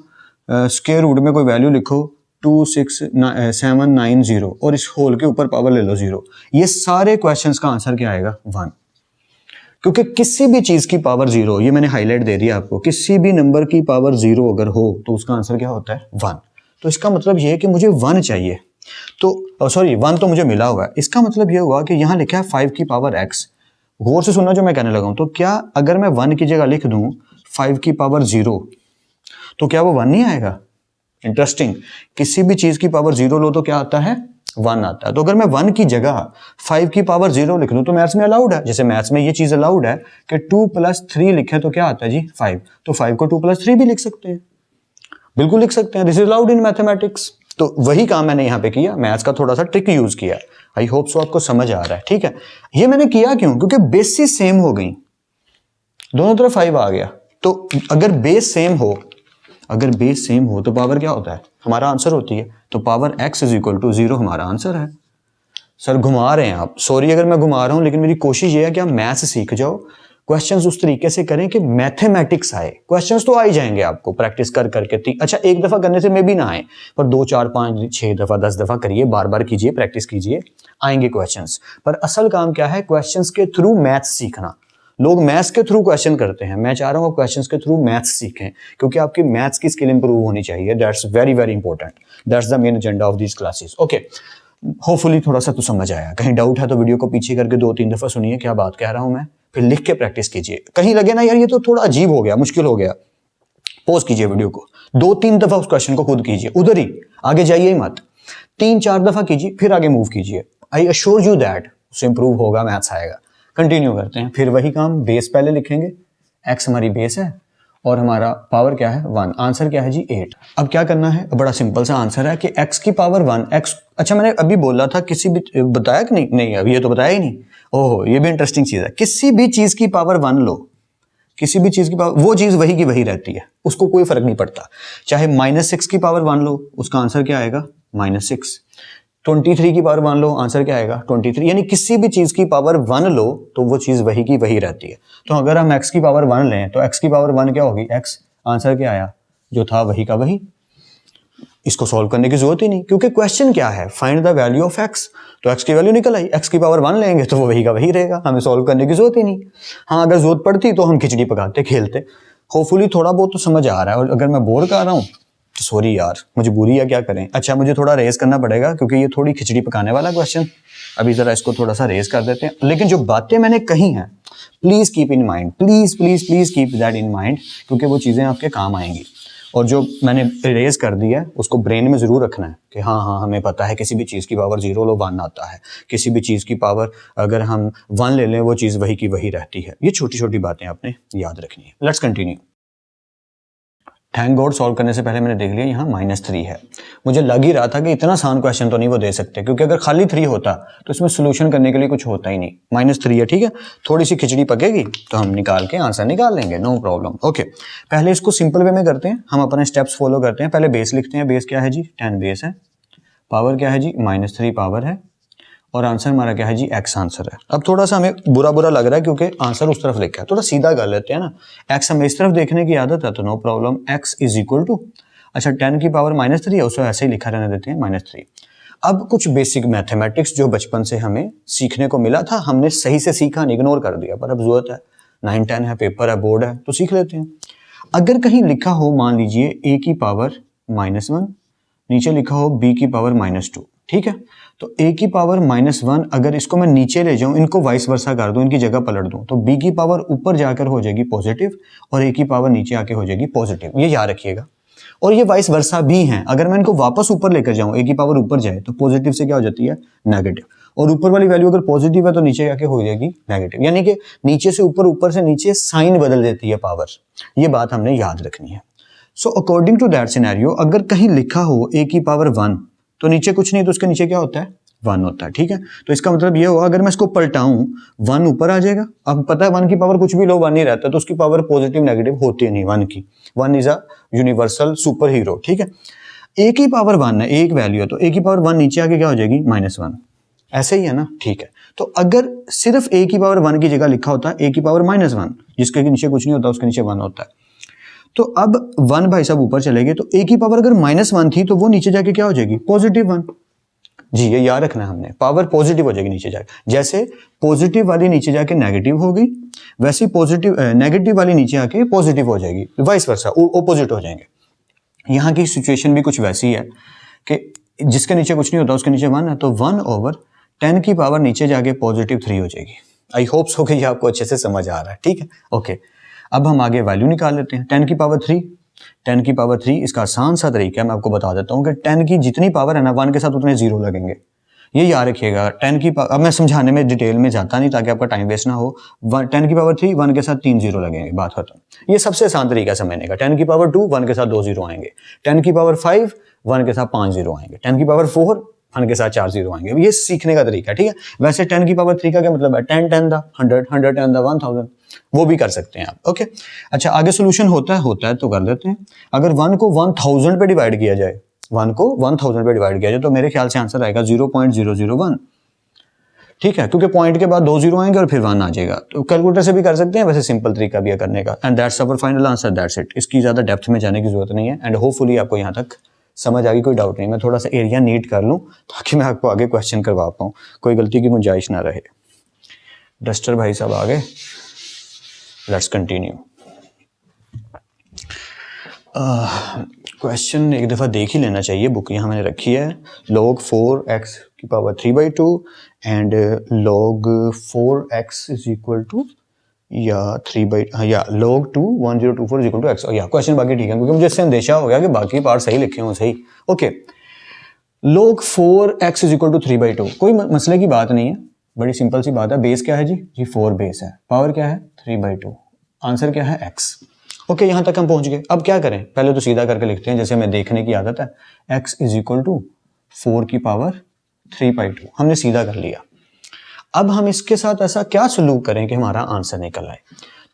स्क्वायर रूट में कोई वैल्यू लिखो 26790 और इस होल के ऊपर पावर ले लो 0। ये सारे क्वेश्चंस का आंसर क्या आएगा? 1। क्योंकि किसी भी चीज की पावर 0, ये मैंने हाईलाइट दे दिया आपको, किसी भी नंबर की पावर 0 अगर हो तो उसका आंसर क्या होता है? 1। तो इसका मतलब ये है कि मुझे 1 चाहिए। तो सॉरी 1 तो मुझे मिला हुआ है। इसका मतलब ये हुआ कि यहां लिखा है 5 की पावर x। गौर से सुनना जो मैं कहने लगा हूं। तो क्या अगर मैं 1 की जगह लिख दूं 5 की पावर 0, तो क्या वो 1 नहीं आएगा? इंटरेस्टिंग। किसी भी चीज की पावर 0 लो तो क्या आता है? 1 आता है। तो अगर मैं 1 की जगह 5 की पावर 0 लिख दूं तो मैथ्स में अलाउड है। जैसे मैथ्स में ये चीज अलाउड है कि 2 + 3 लिखे तो क्या आता है जी? 5। तो 5 को 2 + 3 भी लिख सकते हैं, बिल्कुल लिख सकते हैं। This is allowed in mathematics. तो वही काम मैंने यहां पे किया, मैथ्स का थोड़ा सा ट्रिक यूज किया। आई होप सो आपको समझ आ रहा है। ठीक है, ये मैंने किया क्यों? क्योंकि बेसिस सेम हो गई, दोनों तरफ 5 आ गया। तो अगर बेस सेम हो, अगर बेस सेम हो तो पावर क्या होता है? हमारा आंसर होती है। तो power x is equal to 0 हमारा आंसर है। सर घुमा रहे हैं आप, सॉरी अगर मैं घुमा रहा हूं, लेकिन मेरी कोशिश ये है कि आप मैथ्स सीख जाओ, क्वेश्चंस उस तरीके से करें कि मैथमेटिक्स आए। क्वेश्चंस तो आ ही जाएंगे आपको प्रैक्टिस कर करके। अच्छा, एक दफा करने से मे भी ना आए, पर 2 4 5 6 दफा 10 दफा करिए, बार बार कीजिए, प्रैक्टिस कीजिए, आएंगे क्वेश्चंस। पर असल काम क्या है? क्वेश्चंस के थ्रू मैथ्स सीखना। लोग मैथ्स के थ्रू क्वेश्चन करते हैं, मैं चाह रहा हूं आप क्वेश्चंस के थ्रू मैथ्स सीखें, क्योंकि आपकी मैथ्स की स्किल इंप्रूव होनी चाहिए। That's very very important, that's the main agenda of these classes. Okay, hopefully थोड़ा सा तो समझ आया। कहीं डाउट है तो वीडियो को पीछे करके 2-3 दफा सुनिए क्या बात कह रहा हूं मैं, फिर लिख के प्रैक्टिस कीजिए। कहीं लगे ना यार ये तो थोड़ा अजीब हो गया, मुश्किल हो गया, पॉज कीजिए वीडियो को, 2-3 दफा उस क्वेश्चन को खुद कीजिए, उधर ही, आगे जाइए मत। 3-4 दफा कीजिए, फिर आगे मूव कीजिए। आई अश्योर यू दैट उससे इंप्रूव होगा, मैथ्स आएगा। कंटिन्यू करते हैं। फिर वही काम, बेस पहले लिखेंगे, x हमारी बेस है और हमारा पावर क्या है? 1। आंसर क्या है जी? 8। अब क्या करना है? बड़ा सिंपल सा आंसर है कि x की पावर 1, x, अच्छा मैंने अभी बोला था किसी भी, बताया कि नहीं? नहीं, अभी ये तो बताया ही नहीं। ओहो, ये भी इंटरेस्टिंग चीज है। किसी भी चीज की पावर 1 लो, किसी भी चीज की पावर, वो चीज वही की वही रहती है, उसको कोई फर्क नहीं पड़ता। चाहे -6 की पावर 1 लो, उसका आंसर क्या आएगा? -6। 23 की पावर 1 लो, आंसर क्या आएगा? 23। यानी किसी भी चीज की पावर 1 लो तो वो चीज वही की वही रहती है। तो अगर हम x की पावर 1 लें तो x की पावर 1 क्या होगी? x। आंसर क्या आया? जो था वही का वही। इसको सॉल्व करने की जरूरत ही नहीं, क्योंकि क्वेश्चन क्या है? Find the value of x। तो x की वैल्यू निकल आई, x की पावर 1 लेंगे तो वो वही का वही रहेगा, हमें सॉल्व करने की जरूरत ही नहीं। हाँ, अगर जरूरत पड़ती तो हम खिचड़ी पकाते, खेलते। होपफुली थोड़ा बहुत तो समझ आ रहा है, और अगर मैं बोर कर रहा हूँ तो सॉरी यार, मजबूरी है, क्या करें। अच्छा, मुझे थोड़ा रेस करना पड़ेगा क्योंकि ये थोड़ी खिचड़ी पकाने वाला क्वेश्चन, अभी ज़रा इसको थोड़ा सा रेज कर देते हैं, लेकिन जो बातें मैंने कही हैं please keep in mind, please please please keep that in mind, क्योंकि वो चीज़ें आपके काम आएंगी। और जो मैंने रेज कर दिया है उसको ब्रेन में ज़रूर रखना है कि हाँ हाँ हमें पता है किसी भी चीज़ की पावर 0 लो 1 आता है, किसी भी चीज़ की पावर अगर हम 1 ले लें वो चीज़ वही की वही रहती है। ये छोटी छोटी बातें आपने याद रखनी है। Let's continue. Thank God solve करने से पहले मैंने देख लिया यहाँ -3 है। मुझे लग ही रहा था कि इतना आसान क्वेश्चन तो नहीं वो दे सकते, क्योंकि अगर खाली 3 होता तो इसमें सोल्यूशन करने के लिए कुछ होता ही नहीं। -3 है, ठीक है, थोड़ी सी खिचड़ी पकेगी तो हम निकाल के आंसर निकाल लेंगे, नो प्रॉब्लम। ओके, पहले इसको सिंपल वे में करते हैं, हम अपने स्टेप्स फॉलो करते हैं। पहले बेस लिखते हैं। बेस क्या है जी? 10 बेस है। पावर क्या है जी? -3 पावर है। और आंसर हमारा क्या है जी? x आंसर है। अब थोड़ा सा हमें बुरा बुरा लग रहा है क्योंकि आंसर उस तरफ लिखा है, थोड़ा सीधा कर लेते हैं ना। x हमें इस तरफ देखने की आदत है तो no problem. x is equal to, अच्छा 10 की पावर -3 है, उसको ऐसे ही लिखा रहने देते हैं -3। अब कुछ बेसिक मैथमेटिक्स जो बचपन से हमें सीखने को मिला था, हमने सही से सीखा नहीं, इग्नोर कर दिया, पर अब जरूरत है, 9-10 है, पेपर है, बोर्ड है, तो सीख लेते हैं। अगर कहीं लिखा हो मान लीजिए a की पावर -1, नीचे लिखा हो b की पावर -2, ठीक है, तो a की पावर -1 अगर इसको मैं नीचे ले जाऊं, इनको वाइस वर्सा कर दूं, इनकी जगह पलट दूं, तो b की पावर ऊपर जाकर हो जाएगी पॉजिटिव और a की पावर नीचे आके हो जाएगी पॉजिटिव, ये याद रखिएगा। और ये वाइस वर्सा भी हैं, अगर मैं इनको वापस ऊपर लेकर जाऊं, a की पावर ऊपर जाए तो पॉजिटिव से क्या हो जाती है? नेगेटिव, और ऊपर वाली वैल्यू अगर पॉजिटिव है तो नीचे आके हो जाएगी नेगेटिव, यानी कि नीचे से ऊपर, ऊपर से नीचे साइन बदल देती है पावर। ये बात हमने याद रखनी है। So according to that scenario, अगर कहीं लिखा हो a की पावर 1 तो नीचे कुछ नहीं, तो उसके नीचे क्या होता है? 1 होता है, ठीक है। तो इसका मतलब ये हुआ अगर मैं इसको पलटाऊं 1 ऊपर आ जाएगा। अब पता है 1 की पावर कुछ भी लो 1 ही रहता है, तो उसकी पावर पॉजिटिव नेगेटिव होती नहीं 1 की। 1 is a universal super hero, ठीक है। a की पावर 1 है, एक वैल्यू है, तो a की पावर 1 नीचे आके क्या हो जाएगी? -1, ऐसे ही है ना, ठीक है। तो अगर सिर्फ a की पावर 1 की जगह लिखा होता है a की पावर -1, जिसके नीचे कुछ नहीं होता उसके नीचे 1 होता है, तो अब 1 भाई साहब ऊपर चले गए, तो a की पावर अगर -1 थी तो वो नीचे जाके क्या हो जाएगी? +1। जी ये याद रखना है हमने, पावर पॉजिटिव हो जाएगी नीचे जाके। जैसे पॉजिटिव वाली नीचे जाके नेगेटिव हो गई, वैसे पॉजिटिव नेगेटिव वाली नीचे आके पॉजिटिव हो जाएगी, वाइस वर्सा, ऑपोजिट हो जाएंगे। यहाँ की सिचुएशन भी कुछ वैसी है कि जिसके नीचे कुछ नहीं होता उसके नीचे 1 है, तो 1/10 की पावर नीचे जाके +3 हो जाएगी। आई होप सो कि ये आपको अच्छे से समझ आ रहा है, ठीक है। ओके, अब हम आगे वैल्यू निकाल लेते हैं। 10 की पावर 3, 10 की पावर 3, इसका आसान सा तरीका है, मैं आपको बता देता हूँ कि 10 की जितनी पावर है ना 1 के साथ उतने 0 लगेंगे, ये याद रखिएगा। 10 की पावर, अब मैं समझाने में डिटेल में जाता नहीं ताकि आपका टाइम वेस्ट ना हो। 10 की पावर 3, 1 के साथ 3 0 लगेंगे, बात खत्म। ये सबसे आसान तरीका समझने का। 10 की पावर 2, 1 के साथ 2 0 आएंगे। 10 की पावर 5, 1 के साथ 5 0 आएंगे। 10 की पावर 4, 1 के साथ 4 0 आएंगे। ये सीखने का तरीका है, ठीक है। वैसे 10 की पावर 3 का क्या मतलब है? 10 10 दा 100, 100 10 दा 1000, वो भी कर सकते हैं आप। ओके, अच्छा आगे सोल्यूशन होता है तो कर लेते हैं। अगर 1 को 1000 पे डिवाइड किया जाए, 1 को 1000 पे डिवाइड किया जाए तो मेरे ख्याल से आंसर आएगा 0.001, ठीक है, क्योंकि पॉइंट के बाद 2 0 आएंगे और फिर 1 आ जाएगा। तो कैलकुलेटर से भी कर सकते हैं, वैसे सिंपल तरीका भी है करने का। And that's our final answer, that's it. इसकी ज्यादा डेप्थ में जाने की जरूरत नहीं है। एंड होपफुली आपको यहाँ तक समझ आ गई, कोई डाउट नहीं। मैं थोड़ा सा एरिया नीट कर लूँ ताकि मैं आपको आगे क्वेश्चन करवा पाऊँ, कोई गलती की गुंजाइश ना रहे। डस्टर भाई साहब आगे, लेट्स कंटिन्यू। क्वेश्चन एक दफ़ा देख ही लेना चाहिए, बुक यहाँ मैंने रखी है। log 4x की power 3/2 and log 4x is equal to या log 2 1024 is equal to x। या क्वेश्चन बाकी ठीक है, क्योंकि मुझे इससे अंदेशा हो गया कि बाकी पार्ट सही लिखे हों सही। Okay, log 4x is equal to 3/2, कोई मसले की बात नहीं है, बड़ी सिंपल सी बात है। बेस क्या है जी 4 बेस है, पावर क्या है 3/2, आंसर क्या है x। ओके, यहां तक हम पहुंच गए। अब क्या करें? पहले तो सीधा करके लिखते हैं जैसे हमें देखने की आदत है। x इज इक्वल टू 4 की पावर 3/2, हमने सीधा कर लिया। अब हम इसके साथ ऐसा क्या सलूक करें कि हमारा आंसर निकल आए?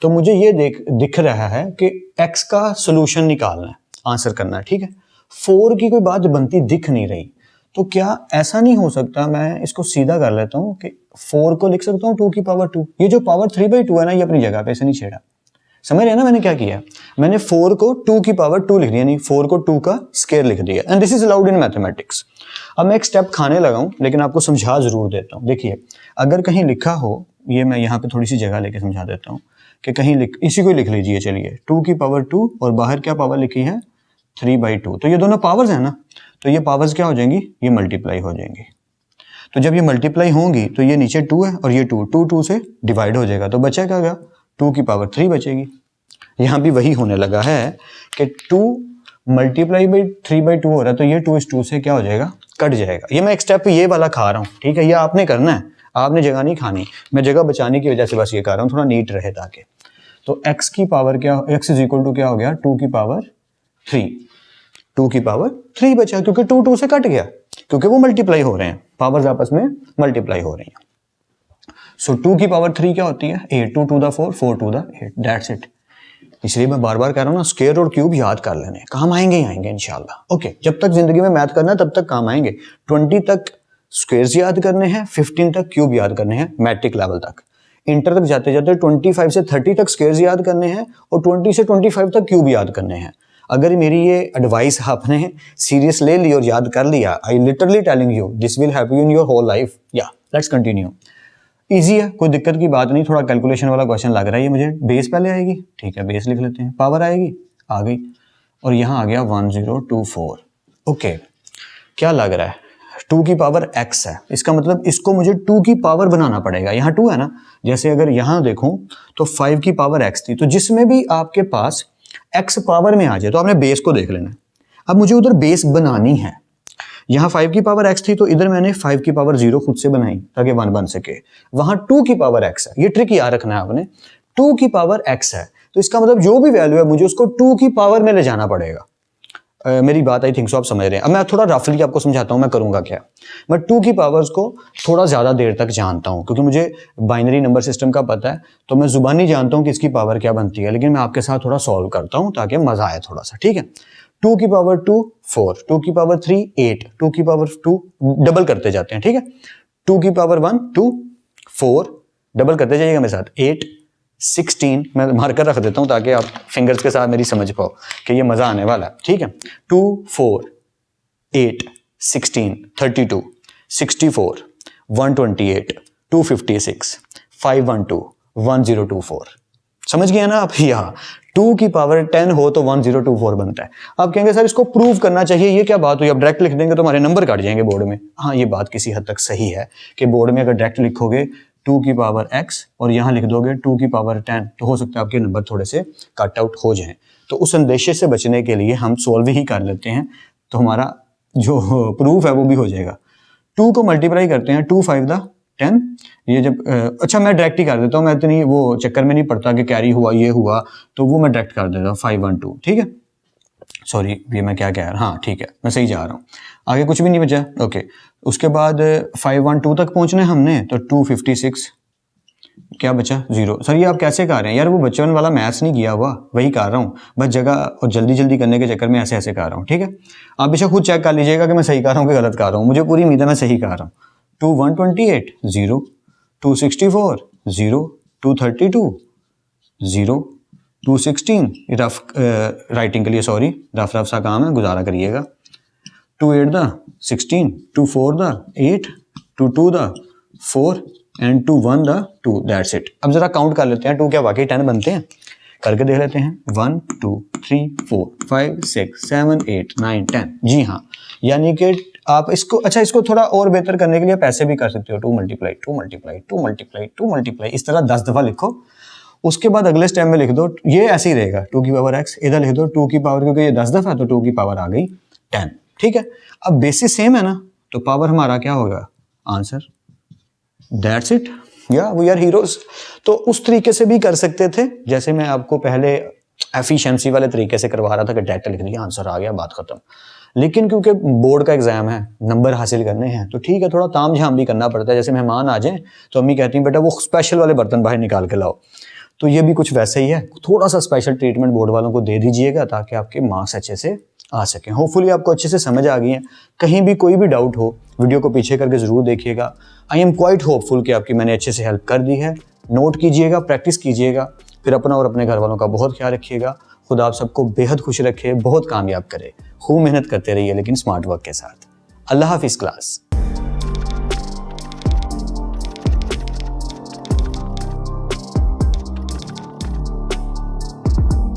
तो मुझे ये दिख रहा है कि x का सोल्यूशन निकालना है, आंसर करना है, ठीक है। 4 की कोई बात बनती दिख नहीं रही, तो क्या ऐसा नहीं हो सकता मैं इसको सीधा कर लेता हूं कि 4 को लिख सकता हूं 2 की पावर 2। ये जो पावर 3/2 है ना, ये अपनी जगह पे ऐसे नहीं छेड़ा। समझ रहे ना मैंने क्या किया? मैंने 4 को 2 की पावर 2 लिख दिया, यानी 4 को 2 का स्क्वायर लिख दिया। And this is allowed in mathematics. अब मैं एक स्टेप खाने लगा हूं, लेकिन आपको समझा जरूर देता हूं। देखिए, अगर कहीं लिखा हो, ये मैं यहाँ पे थोड़ी सी जगह लेके समझा देता हूँ कि कहीं इसी को लिख लीजिए, चलिए 2 की पावर 2 और बाहर क्या पावर लिखी है 3/2, तो ये दोनों पावर्स है ना, तो ये पावर्स क्या हो जाएंगी? ये मल्टीप्लाई हो जाएंगी। तो जब ये मल्टीप्लाई होंगी तो ये नीचे 2 है और ये 2 से डिवाइड हो जाएगा, तो बचा क्या गया, 2 की पावर 3 बचेगी। यहाँ भी वही होने लगा है कि 2 मल्टीप्लाई बाई 3/2 हो रहा है, तो ये 2 इस 2 से क्या हो जाएगा, कट जाएगा। ये मैं एक स्टेप ये वाला खा रहा हूँ, ठीक है, ये आपने करना है, आपने जगह नहीं खानी, मैं जगह बचाने की वजह से बस ये कर रहा हूँ, थोड़ा नीट रहे ताकि। तो x की पावर क्या, x इज इक्वल टू क्या हो गया, 2 की पावर 3, 2 की पावर 3 बचा, क्योंकि 2 से कट गया, क्योंकि वो मल्टीप्लाई हो रहे हैं, पावर्स आपस में मल्टीप्लाई हो रही हैं। सो 2 की पावर 3 क्या होती है, 8, 2 to the 4, 4 to the 8, that's it. इसलिए मैं बार बार कह रहा हूँ ना, स्क्वायर और क्यूब याद कर लेने, काम आएंगे ही आएंगे इंशाल्लाह। ओके, जब तक जिंदगी में मैथ करना है तब तक काम आएंगे। 20 तक स्क्वायर्स याद करने हैं, 15 तक क्यूब याद करने हैं, मैट्रिक लेवल तक। इंटर तक जाते जाते 25 से 30 तक स्क्वायर्स याद करने हैं और 20 से 25 तक क्यूब याद करने हैं। अगर मेरी ये एडवाइस आपने सीरियस ले ली और याद कर लिया, I literally telling you this will help you in your whole life. या लेट्स कंटिन्यू। इजी है, कोई दिक्कत की बात नहीं, थोड़ा कैलकुलेशन वाला क्वेश्चन लग रहा है ये मुझे। बेस पहले आएगी, ठीक है, बेस लिख लेते हैं, पावर आएगी, आ गई, और यहाँ आ गया 1024। ओके, क्या लग रहा है, 2 की पावर x है, इसका मतलब इसको मुझे 2 की पावर बनाना पड़ेगा। यहाँ 2 है ना, जैसे अगर यहाँ देखूं तो 5 की पावर x थी, तो जिसमें भी आपके पास x पावर में आ जाए तो आपने बेस को देख लेना। अब मुझे उधर बेस बनानी है, यहाँ 5 की पावर x थी तो इधर मैंने 5 की पावर 0 खुद से बनाई ताकि 1 बन सके। वहां 2 की पावर x है, ये ट्रिक याद रखना है आपने, 2 की पावर x है, तो इसका मतलब जो भी वैल्यू है मुझे उसको 2 की पावर में ले जाना पड़ेगा। मेरी बात आई थिंक सो आप समझ रहे हैं। अब मैं थोड़ा रफली आपको समझाता हूँ मैं करूँगा क्या। मैं 2 की पावर्स को थोड़ा ज़्यादा देर तक जानता हूँ, क्योंकि मुझे बाइनरी नंबर सिस्टम का पता है, तो मैं जुबानी जानता हूँ कि इसकी पावर क्या बनती है, लेकिन मैं आपके साथ थोड़ा सॉल्व करता हूँ ताकि मज़ा आए थोड़ा सा, ठीक है। 2 की पावर 2 4, 2 की पावर 3 8, 2 की पावर 2 डबल करते जाते हैं, ठीक है। 2 की पावर 1 2 4, डबल करते जाइएगा मेरे साथ, 8 16, मैं मार्कर रख देता हूं ताकि आप फिंगर्स के साथ मेरी समझ पाओ कि ये मजा आने वाला है, ठीक है। 2 4 8 16 32 64 128 256 512 1024। समझ गया ना आप। यहाँ 2 की पावर 10 हो तो 1024 बनता है। आप कहेंगे सर इसको प्रूव करना चाहिए, ये क्या बात हुई, अब डायरेक्ट लिख देंगे तो हमारे नंबर काट जाएंगे बोर्ड में। हाँ, ये बात किसी हद तक सही है कि बोर्ड में अगर डायरेक्ट लिखोगे 2 की पावर x और यहाँ लिख दोगे 2 की पावर 10 तो हो सकता है आपके नंबर थोड़े से कट आउट हो जाएं। तो उस अंदेशे से बचने के लिए हम सॉल्व ही कर लेते हैं, तो हमारा जो प्रूफ है वो भी हो जाएगा। 2 को मल्टीप्लाई करते हैं, 2 5 द 10, ये जब अच्छा मैं डायरेक्ट ही कर देता हूँ, मैं इतनी वो चक्कर में नहीं पड़ता कि कैरी हुआ ये हुआ, तो वो मैं डायरेक्ट कर देता हूँ 5 1 2, ठीक है। सॉरी ये मैं क्या कह रहा हूँ, हाँ ठीक है मैं सही जा रहा हूँ, आगे कुछ भी नहीं बचा। ओके, उसके बाद 512 तक पहुंचना है हमने, तो 256 क्या बचा 0। सर ये आप कैसे कर रहे हैं यार, वो बचपन वाला मैथ्स नहीं किया हुआ, वही कर रहा हूँ, बस जगह और जल्दी जल्दी करने के चक्कर में ऐसे ऐसे कर रहा हूँ, ठीक है। आप बेशक खुद चेक कर लीजिएगा कि मैं सही कर रहा हूँ कि गलत कर रहा हूँ, मुझे पूरी उम्मीद है मैं सही कर रहा हूँ। 2 128 0, 264 0, 232 0, 216 रफ राइटिंग के लिए सॉरी रफ सा काम है, गुजारा करिएगा। 2 8 the 16, 2 4 the 8, 2 2 the 4 and 2 1 the 2, that's it. अब जरा काउंट कर लेते हैं, 2 क्या वाकई 10 बनते हैं, करके देख लेते हैं। 1 2 3 4 5 6 7 8 9 10, जी हाँ, यानी कि आप इसको अच्छा इसको थोड़ा और बेहतर करने के लिए पैसे भी कर सकते हो। 2 मल्टीप्लाई 2 मल्टीप्लाई 2 मल्टीप्लाई 2 मल्टीप्लाई, इस तरह 10 दफा लिखो, उसके बाद अगले स्टेप में लिख दो, ये ऐसे ही रहेगा 2 की पावर x, इधर लिख दो 2 की पावर, क्योंकि ये 10 दफा तो 2 की पावर आ गई 10, ठीक है। अब बेसिस सेम है ना, तो पावर हमारा क्या होगा, आंसर, दैट्स इट, या वी आर हीरोज। तो उस तरीके से भी कर सकते थे, जैसे मैं आपको पहले एफिशिएंसी वाले तरीके से करवा रहा था कि डायरेक्ट लिख दिया आंसर आ गया, बात खत्म। लेकिन क्योंकि बोर्ड का एग्जाम है, नंबर हासिल करने हैं, तो ठीक है थोड़ा ताम झाम भी करना पड़ता है। जैसे मेहमान आ जाएं तो अम्मी कहती हैं बेटा वो स्पेशल वाले बर्तन बाहर निकाल के लाओ, तो ये भी कुछ वैसे ही है, थोड़ा सा स्पेशल ट्रीटमेंट बोर्ड वालों को दे दीजिएगा ताकि आपके मार्क्स अच्छे से आ सकें। होपफुली आपको अच्छे से समझ आ गई है। कहीं भी कोई भी डाउट हो वीडियो को पीछे करके ज़रूर देखिएगा। आई एम क्वाइट होपफुल कि आपकी मैंने अच्छे से हेल्प कर दी है। नोट कीजिएगा, प्रैक्टिस कीजिएगा, फिर अपना और अपने घर वालों का बहुत ख्याल रखिएगा। खुदा आप सबको बेहद खुश रखे, बहुत कामयाब करे, खूब मेहनत करते रहिए लेकिन स्मार्ट वर्क के साथ। अल्लाह हाफिज़ क्लास।